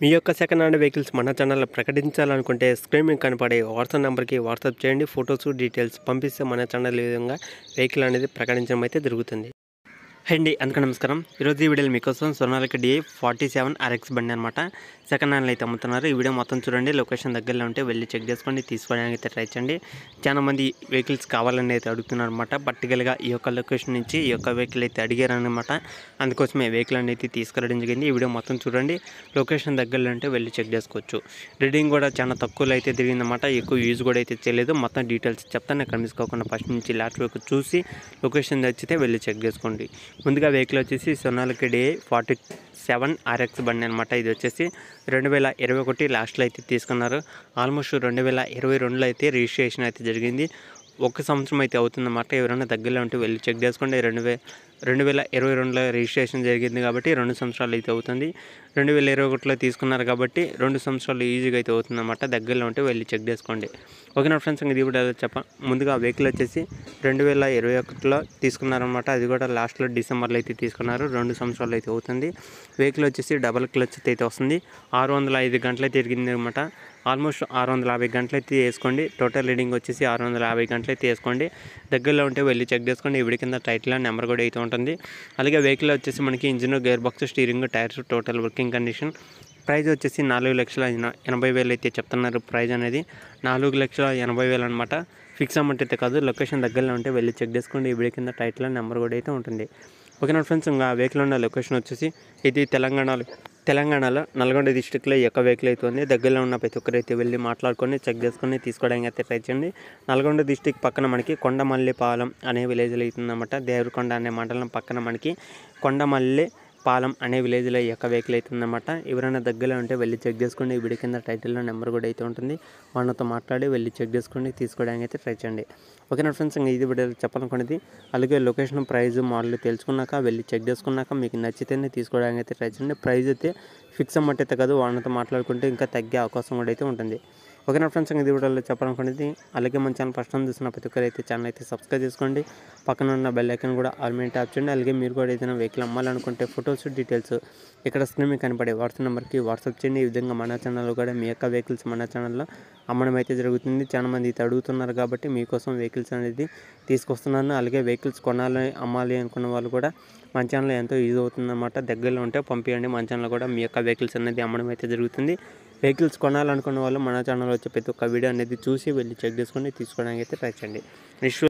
మీ యొక్క second hand vehicles మన ఛానల్లో ప్రకటించాలనుకుంటే స్క్రీన్ మీద కనపడే వాట్సాప్ నెంబర్కి వాట్సాప్ చేయండి. ఫొటోస్ డీటెయిల్స్ పంపిస్తే మన ఛానల్ ఈ విధంగా వెహికల్ అనేది ప్రకటించడం అయితే జరుగుతుంది. అండి అందుకు నమస్కారం. ఈరోజు ఈ వీడియోలో మీకోసం సోనాలిక DI47 RX బండి అనమాట సెకండ్ హ్యాండ్లో అయితే అమ్ముతున్నారు. ఈ వీడియో మొత్తం చూడండి. లొకేషన్ దగ్గరలో ఉంటే వెళ్ళి చెక్ చేసుకోండి, తీసుకోవడానికి అయితే ట్రై చేయండి. చాలా మంది వెహికల్స్ కావాలని అయితే అడుగుతున్నారు అనమాట. పర్టికులర్గా ఈ యొక్క లొకేషన్ నుంచి ఈ యొక్క వెహికల్ అయితే అడిగారనమాట. అందుకోసమే వెహికల్ అనేది తీసుకురావడం జరిగింది. ఈ వీడియో మొత్తం చూడండి. లొకేషన్ దగ్గరలో ఉంటే వెళ్ళి చెక్ చేసుకోవచ్చు. రీడింగ్ కూడా చాలా తక్కువలో అయితే తిరిగిందన్నమాట. ఎక్కువ యూజ్ కూడా అయితే చేయలేదు. మొత్తం డీటెయిల్స్ చెప్తాను, ఎక్కడ మిస్ కాకుండా ఫస్ట్ నుంచి లాస్ట్ వరకు చూసి లొకేషన్ నచ్చితే వెళ్ళి చెక్ చేసుకోండి. ముందుగా వెహికల్ వచ్చేసి సోనాలిక DI47 RX బండి అనమాట. ఇది వచ్చేసి 2021 లాస్ట్లో అయితే తీసుకున్నారు. ఆల్మోస్ట్ 2022లో అయితే రిజిస్ట్రేషన్ అయితే జరిగింది. 1 సంవత్సరం అయితే అవుతుందన్నమాట. ఎవరైనా దగ్గరలో ఉంటే వెళ్ళి చెక్ చేసుకోండి. 2022లో రిజిస్ట్రేషన్ జరిగింది కాబట్టి 2 సంవత్సరాలు అయితే అవుతుంది. 2021లో తీసుకున్నారు కాబట్టి 2 సంవత్సరాలు ఈజీగా అయితే అవుతుందన్నమాట. దగ్గరలో ఉంటే వెళ్ళి చెక్ చేసుకోండి. ఓకేనా ఫ్రెండ్స్, ఇది కూడా ముందుగా వెహికల్ వచ్చేసి 2021లో తీసుకున్నారనమాట. అది కూడా లాస్ట్లో డిసెంబర్లో అయితే తీసుకున్నారు. 2 సంవత్సరాలు అయితే అవుతుంది. వెహికల్ వచ్చేసి డబల్ క్లచ్ అయితే వస్తుంది. 605 గంటలు తిరిగింది అనమాట. ఆల్మోస్ట్ 650 గంటలు అయితే వేసుకోండి. టోటల్ రీడింగ్ వచ్చేసి 650 గంటలు అయితే వేసుకోండి. దగ్గరలో ఉంటే వెళ్ళి చెక్ చేసుకోండి. ఇవి కింద టైటిల్ నెంబర్ కూడా అయితే ఉంటుంది. అలాగే వెహికల్ వచ్చేసి మనకి engine, gear box, steering, tyres total working condition. Price వచ్చేసి 4,80,000 అయితే చెప్తున్నారు. ప్రైస్ అనేది 4,80,000 అనమాట. ఫిక్స్ అమౌంట్ అయితే కాదు. లొకేషన్ దగ్గరలో ఉంటే వెళ్ళి చెక్ చేసుకోండి. ఇవి కింద టైటిల్ నెంబర్ కూడా అయితే ఉంటుంది. ఓకేనా ఫ్రెండ్స్, ఇంకా వెహికల్ ఉన్న లొకేషన్ వచ్చేసి ఇది తెలంగాణలో నల్గొండ డిస్టిక్లో ఈ యొక్క వెహికల్ అయితే ఉంది. దగ్గరలో ఉన్న ప్రతి ఒక్కరైతే వెళ్ళి మాట్లాడుకొని చెక్ చేసుకొని తీసుకోవడానికి అయితే ట్రై చేయండి. నల్గొండ డిస్టిక్ పక్కన మనకి కొండమల్లిపాలెం అనే విలేజ్లో అవుతుందన్నమాట. దేవరకొండ అనే మండలం పక్కన మనకి కొండమల్లిపాలెం అనే విలేజ్లో ఈ యొక్క వెహికల్ అవుతుందన్నమాట. ఎవరైనా దగ్గరలో ఉంటే వెళ్ళి చెక్ చేసుకోండి. ఈ వీడియో కింద టైటిల్లో నెంబర్ కూడా అయితే ఉంటుంది. వాళ్ళతో మాట్లాడి వెళ్ళి చెక్ చేసుకోండి, తీసుకోవడానికి అయితే ట్రై చేయండి. ఓకేనా ఫ్రెండ్స్, ఇంకా ఇది వీడియో చెప్పాలనుకునేది. అలాగే లొకేషన్, ప్రైస్, మోడల్ తెలుసుకున్నాక వెళ్ళి చెక్ చేసుకున్నాక మీకు నచ్చితేనే తీసుకోవడానికి అయితే ట్రై చేయండి. ప్రైస్ అయితే ఫిక్స్ అమౌంట్ అయితే కాదు. వాళ్ళతో మాట్లాడుకుంటే ఇంకా తగ్గే అవకాశం కూడా అయితే ఉంటుంది. ఓకేనా ఫ్రెండ్స్, ఇది వీడియోలో చెప్పాలనుకునేది. అలాగే మన ఛానల్ ఫస్ట్ టైం చూసిన ప్రతి ఒక్కరు అయితే ఛానల్ అయితే సబ్స్క్రైబ్ చేసుకోండి. పక్కన ఉన్న బెల్ ఐకాన్ కూడా ఆల్ మీద ట్యాప్ చేయండి. అలాగే మీరు కూడా ఏదైనా వెహికల్ అమ్మాలనుకుంటే ఫొటోస్ డీటెయిల్స్ ఇక్కడ స్క్రీన్ మీద కనపడే వాట్సాప్ నెంబర్కి వాట్సాప్ చేయండి. ఈ విధంగా మన ఛానల్లో కూడా మీ యొక్క వెహికల్స్ మన ఛానల్లో అమ్మడం అయితే జరుగుతుంది. చాలా మంది అయితే అడుగుతున్నారు కాబట్టి మీకోసం వెహికల్స్ అనేది తీసుకొస్తున్నాను. అలాగే వెహికల్స్ కొనాలి, అమ్మాలి అనుకున్న వాళ్ళు కూడా మన ఛానల్లో ఎంతో యూజ్ అవుతుందన్నమాట. దగ్గరలో ఉంటే పంపించండి. మన ఛానల్లో కూడా మీ యొక్క వెహికల్స్ అనేది అమ్మడం అయితే జరుగుతుంది. వెహికల్స్ కొనాలనుకున్న వాళ్ళు మన ఛానల్లో వచ్చే ప్రతి ఒక్క వీడియో అనేది చూసి వెళ్ళి చెక్ చేసుకొని తీసుకోవడానికి అయితే ట్రై చేయండి. నెక్స్ట్